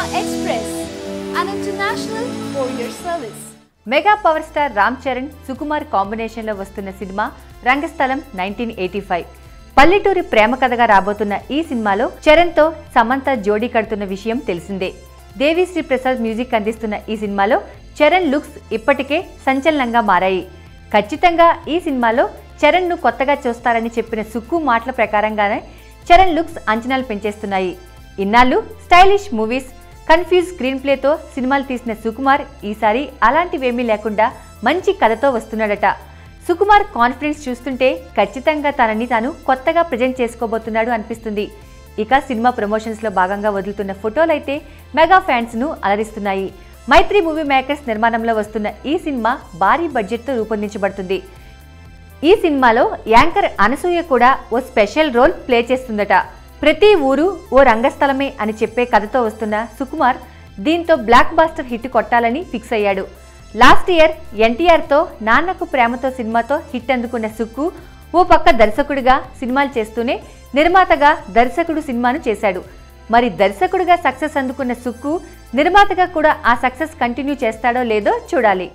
Express, an international courier service. Mega power star Ram Charan Sukumar combination లో వస్తున్న cinema రంగస్థలం 1985. పల్లెటూరి ప్రేమ కథగా రాబోతున్న ఈ సినిమాలో చరణ్ తో సమంత జోడీ కడుతున్న విషయం తెలిసిందే. దేవిశ్రీ ప్రసాద్ మ్యూజిక్ అందిస్తున్న ఈ సినిమాలో చరణ్ లుక్స్ ఇప్పటికే సంచలనంగా మారాయి. ఖచ్చితంగా ఈ సినిమాలో చరణ్ ను కొత్తగా చూస్తారని చెప్పిన సుక్కు మాటల ప్రకారంగానే చరణ్ లుక్స్ అంచనాలు పెంచేస్తున్నాయి. ఇన్నాళ్ళు స్టైలిష్ మూవీస్, కన్ఫ్యూజ్ స్క్రీన్ ప్లేతో సినిమాలు తీసిన సుకుమార్ ఈసారి అలాంటివేమీ లేకుండా మంచి కథతో వస్తున్నాడట. సుకుమార్ కాన్ఫిడెన్స్ చూస్తుంటే ఖచ్చితంగా తనని తాను కొత్తగా ప్రజెంట్ చేసుకోబోతున్నాడు అనిపిస్తుంది. ఇక సినిమా ప్రమోషన్స్ లో భాగంగా వదులుతున్న ఫోటోలైతే మెగా ఫ్యాన్స్ ను అలరిస్తున్నాయి. మైత్రి మూవీ మేకర్స్ నిర్మాణంలో వస్తున్న ఈ సినిమా భారీ బడ్జెట్ తో రూపొందించబడుతుంది. ఈ సినిమాలో యాంకర్ అనసూయ కూడా ఓ స్పెషల్ రోల్ ప్లే చేస్తుందట. ప్రతి ఊరు ఓ రంగస్థలమే అని చెప్పే కథతో వస్తున్న సుకుమార్ దీంతో బ్లాక్ బాస్టర్ హిట్ కొట్టాలని ఫిక్స్ అయ్యాడు. లాస్ట్ ఇయర్ ఎన్టీఆర్తో నాన్నకు ప్రేమతో సినిమాతో హిట్ అందుకున్న సుక్కు ఓ పక్క దర్శకుడిగా సినిమాలు చేస్తూనే నిర్మాతగా దర్శకుడు సినిమాను చేశాడు. మరి దర్శకుడిగా సక్సెస్ అందుకున్న సుక్కు నిర్మాతగా కూడా ఆ సక్సెస్ కంటిన్యూ చేస్తాడో లేదో చూడాలి.